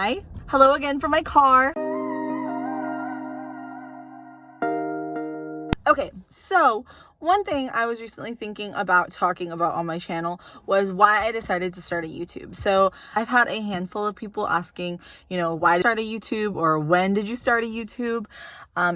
Hi. Hello again from my car. Okay, so one thing I was recently thinking about talking about on my channel was why I decided to start a YouTube. So I've had a handful of people asking, why did you start a YouTube, or when did you start a YouTube?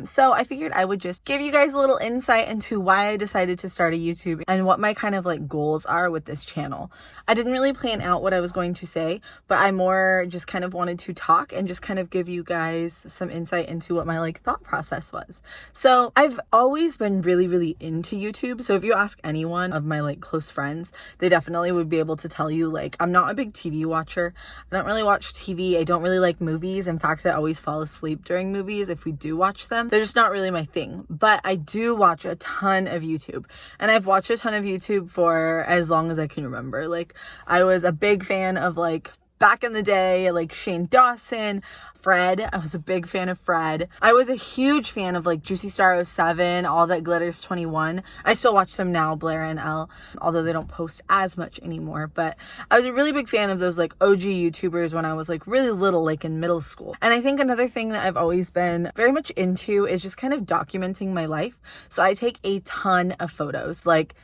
So I figured I would just give you guys a little insight into why I decided to start a YouTube and what my kind of like goals are with this channel. I didn't really plan out what I was going to say, but I more just kind of wanted to talk and just kind of give you guys some insight into what my like thought process was. So I've always been really into YouTube. So if you ask anyone of my like close friends, they definitely would be able to tell you like I'm not a big TV watcher. I don't really watch TV. I don't really like movies. In fact, I always fall asleep during movies if we do watch them. They're just not really my thing. But I do watch a ton of YouTube, and I've watched a ton of YouTube for as long as I can remember. Like I was a big fan of like back in the day, like Shane Dawson, Fred. I was a big fan of Fred. I was a huge fan of like Juicy Star 07, All That Glitters 21. I still watch them now, Blair and Elle, although they don't post as much anymore. But I was a really big fan of those like OG YouTubers when I was like really little, like in middle school. And I think another thing that I've always been very much into is just kind of documenting my life. So I take a ton of photos. Like,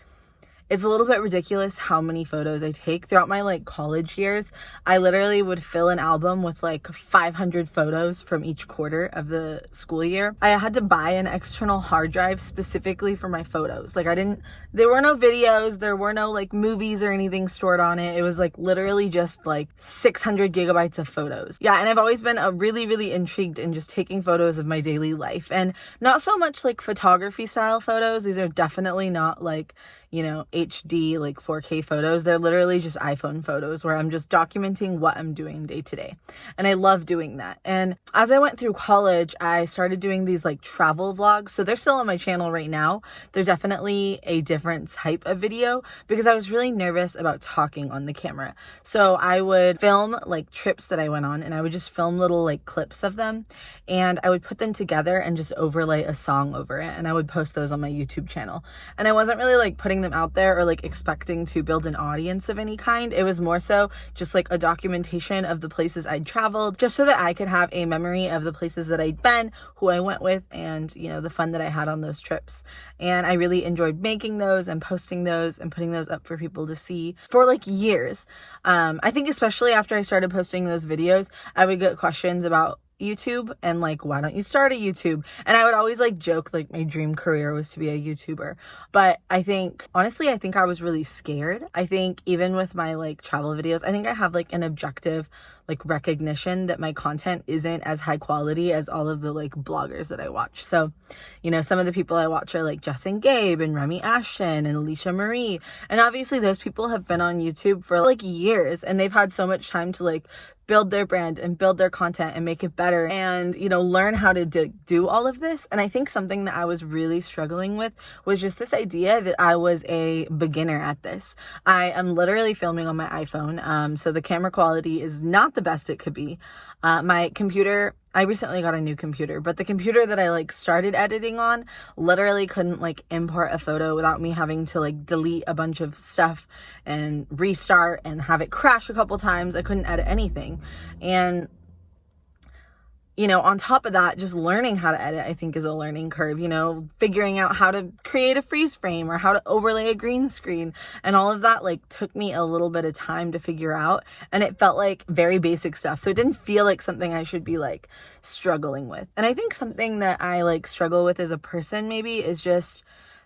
it's a little bit ridiculous how many photos I take throughout my like college years. I literally would fill an album with like 500 photos from each quarter of the school year. I had to buy an external hard drive specifically for my photos. Like there were no videos, there were no like movies or anything stored on it. It was like literally just like 600 gigabytes of photos. Yeah, and I've always been really intrigued in just taking photos of my daily life, and not so much like photography style photos. These are definitely not like, HD like 4K photos. They're literally just iPhone photos where I'm just documenting what I'm doing day to day. And I love doing that. And as I went through college, I started doing these like travel vlogs. So they're still on my channel right now. They're definitely a different type of video because I was really nervous about talking on the camera. So I would film like trips that I went on, and I would just film little like clips of them, and I would put them together and just overlay a song over it. And I would post those on my YouTube channel. And I wasn't really like putting them out there or like expecting to build an audience of any kind. It was more so just like a documentation of the places I'd traveled, just so that I could have a memory of the places that I'd been, who I went with, and the fun that I had on those trips. And I really enjoyed making those and posting those and putting those up for people to see for like years. I think especially after I started posting those videos, I would get questions about YouTube and like, why don't you start a YouTube? And I would always like joke like my dream career was to be a YouTuber. But honestly, I think I was really scared. I think even with my like travel videos, I think I have like an objective like recognition that my content isn't as high quality as all of the like bloggers that I watch. So, some of the people I watch are like Jess and Gabe and Remy Ashton and Alicia Marie. And obviously those people have been on YouTube for like years, and they've had so much time to like build their brand and build their content and make it better and, learn how to do all of this. And I think something that I was really struggling with was just this idea that I was a beginner at this. I am literally filming on my iPhone. So the camera quality is not the best it could be. My computer, I recently got a new computer, but the computer that I like started editing on literally couldn't like import a photo without me having to like delete a bunch of stuff and restart and have it crash a couple times. I couldn't edit anything. And on top of that, just learning how to edit, I think, is a learning curve, figuring out how to create a freeze frame or how to overlay a green screen, and all of that like took me a little bit of time to figure out, and it felt like very basic stuff. So it didn't feel like something I should be like struggling with. And I think something that I like struggle with as a person maybe is just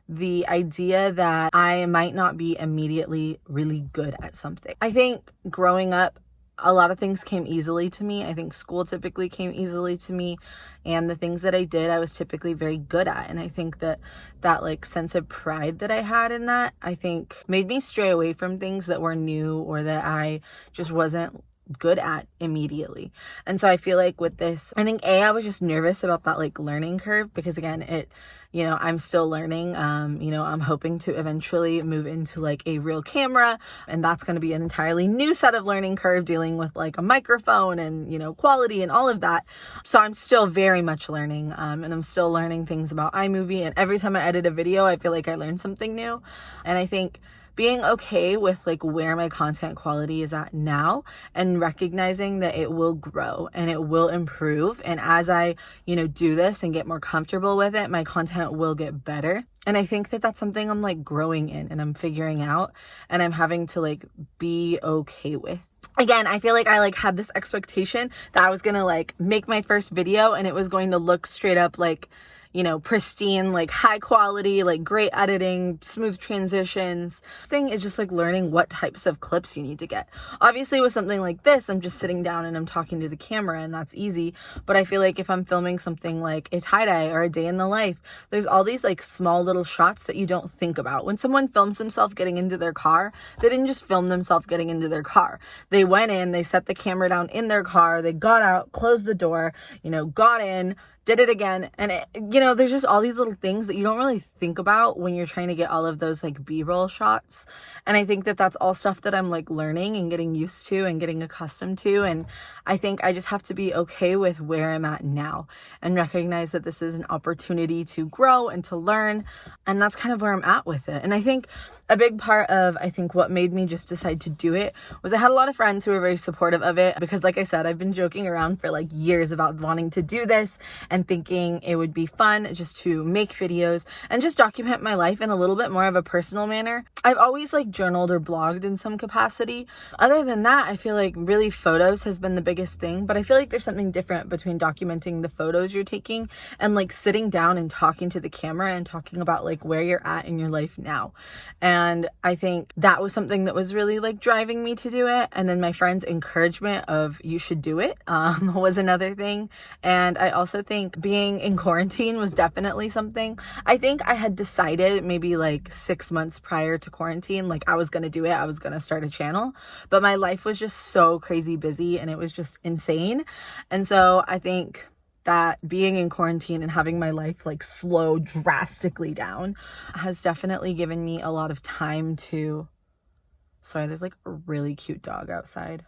the idea that I might not be immediately really good at something. I think growing up, a lot of things came easily to me. I think school typically came easily to me, and the things that I did, I was typically very good at. And I think that like sense of pride that I had in that, I think made me stray away from things that were new or that I just wasn't good at immediately. And so I feel like with this, I think I was just nervous about that like learning curve, because again, I'm still learning. I'm hoping to eventually move into like a real camera, and that's going to be an entirely new set of learning curve, dealing with like a microphone and, quality and all of that. So I'm still very much learning, and I'm still learning things about iMovie. And every time I edit a video, I feel like I learn something new. And I think being okay with like where my content quality is at now, and recognizing that it will grow and it will improve. And as I, do this and get more comfortable with it, my content will get better. And I think that that's something I'm like growing in and I'm figuring out, and I'm having to like be okay with. Again, I feel like I like had this expectation that I was gonna like make my first video and it was going to look straight up like, pristine, like high quality, like great editing, smooth transitions. This thing is just like learning what types of clips you need to get. Obviously with something like this, I'm just sitting down and I'm talking to the camera and that's easy. But I feel like if I'm filming something like a tie-dye or a day in the life, there's all these like small little shots that you don't think about. When someone films themselves getting into their car, they didn't just film themselves getting into their car. They went in, they set the camera down in their car, they got out, closed the door, got in, did it again. And there's just all these little things that you don't really think about when you're trying to get all of those like B-roll shots. And I think that that's all stuff that I'm like learning and getting used to and getting accustomed to. And I think I just have to be okay with where I'm at now and recognize that this is an opportunity to grow and to learn. And that's kind of where I'm at with it. And I think a big part of, what made me just decide to do it was I had a lot of friends who were very supportive of it, because like I said, I've been joking around for like years about wanting to do this and thinking it would be fun just to make videos and just document my life in a little bit more of a personal manner. I've always like journaled or blogged in some capacity. Other than that, I feel like really photos has been the biggest thing, but I feel like there's something different between documenting the photos you're taking and like sitting down and talking to the camera and talking about like where you're at in your life now. And I think that was something that was really like driving me to do it. And then my friend's encouragement of you should do it was another thing. And I also think being in quarantine was definitely something. I think I had decided maybe like 6 months prior to quarantine, like I was going to do it. I was going to start a channel, but my life was just so crazy busy and it was just insane. And so I think that being in quarantine and having my life like slow drastically down has definitely given me a lot of time to... Sorry, there's like a really cute dog outside.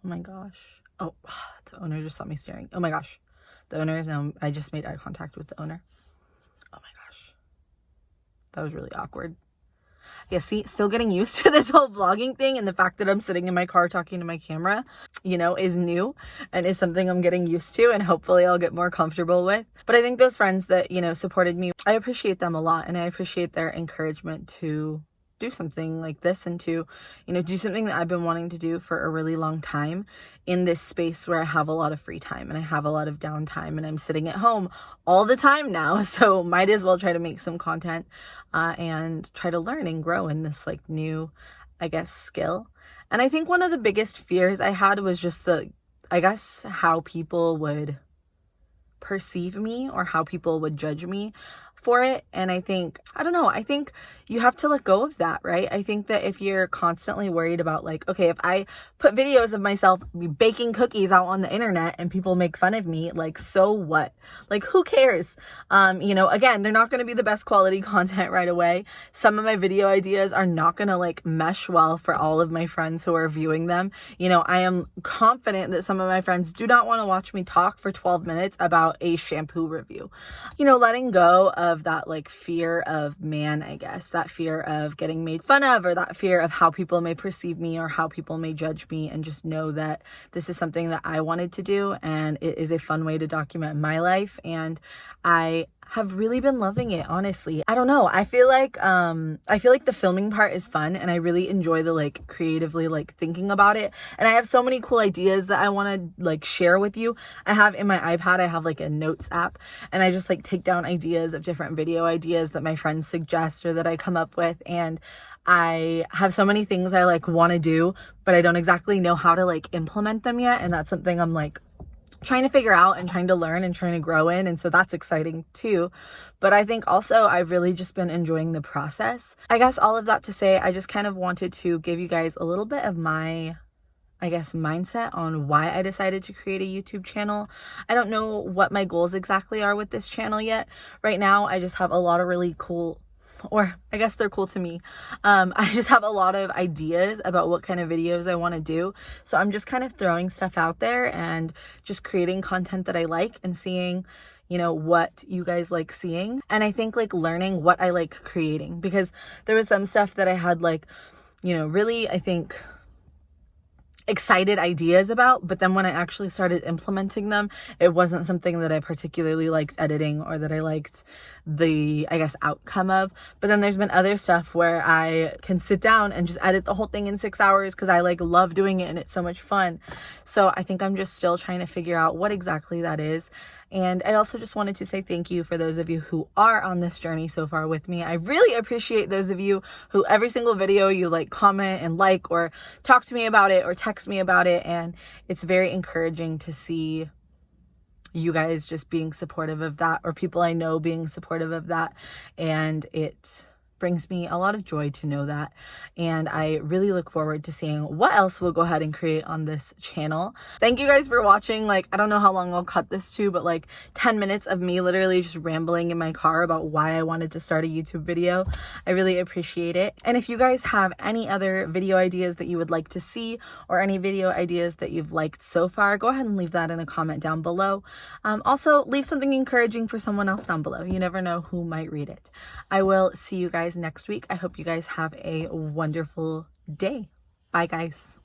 Oh my gosh. Oh, the owner just saw me staring. Oh my gosh. The owner is now... I just made eye contact with the owner. Oh my gosh. That was really awkward. Yeah, see, still getting used to this whole vlogging thing, and the fact that I'm sitting in my car talking to my camera, is new and is something I'm getting used to, and hopefully I'll get more comfortable with. But I think those friends that, supported me, I appreciate them a lot, and I appreciate their encouragement to do something like this and to, do something that I've been wanting to do for a really long time in this space where I have a lot of free time and I have a lot of downtime and I'm sitting at home all the time now. So might as well try to make some content and try to learn and grow in this like new, skill. And I think one of the biggest fears I had was just how people would perceive me or how people would judge me for it. And I think you have to let go of that, right? I think that if you're constantly worried about like, okay, if I put videos of myself baking cookies out on the internet and people make fun of me, like, so what? Like, who cares? Again, they're not going to be the best quality content right away. Some of my video ideas are not going to like mesh well for all of my friends who are viewing them. I am confident that some of my friends do not want to watch me talk for 12 minutes about a shampoo review. Letting go of that like fear of that fear of getting made fun of, or that fear of how people may perceive me or how people may judge me, and just know that this is something that I wanted to do and it is a fun way to document my life. And I have really been loving it, honestly. I don't know. I feel like the filming part is fun and I really enjoy the like creatively like thinking about it. And I have so many cool ideas that I want to like share with you. I have in my iPad, I have like a notes app, and I just like take down ideas of different video ideas that my friends suggest or that I come up with. And I have so many things I like want to do, but I don't exactly know how to like implement them yet. And that's something I'm like trying to figure out and trying to learn and trying to grow in. And so that's exciting too. But I think also I've really just been enjoying the process. I guess all of that to say, I just kind of wanted to give you guys a little bit of my, mindset on why I decided to create a YouTube channel. I don't know what my goals exactly are with this channel yet. Right now, I just have a lot of really cool, or I guess they're cool to me. I just have a lot of ideas about what kind of videos I want to do. So I'm just kind of throwing stuff out there and just creating content that I like and seeing, you know, what you guys like seeing. And I think like learning what I like creating, because there was some stuff that I had like, you know, really, I think excited ideas about, but then when I actually started implementing them, it wasn't something that I particularly liked editing or that I liked the, I guess, outcome of. But then there's been other stuff where I can sit down and just edit the whole thing in 6 hours because I like love doing it and it's so much fun. So I think I'm just still trying to figure out what exactly that is. And I also just wanted to say thank you for those of you who are on this journey so far with me. I really appreciate those of you who every single video you like comment and like or talk to me about it or text me about it. And it's very encouraging to see you guys just being supportive of that, or people I know being supportive of that. And it brings me a lot of joy to know that. And I really look forward to seeing what else we'll go ahead and create on this channel. Thank you guys for watching. Like, I don't know how long I'll cut this to, but like 10 minutes of me literally just rambling in my car about why I wanted to start a YouTube video. I really appreciate it. And if you guys have any other video ideas that you would like to see, or any video ideas that you've liked so far, go ahead and leave that in a comment down below. Also, leave something encouraging for someone else down below. You never know who might read it. I will see you guys next week. I hope you guys have a wonderful day. Bye, guys.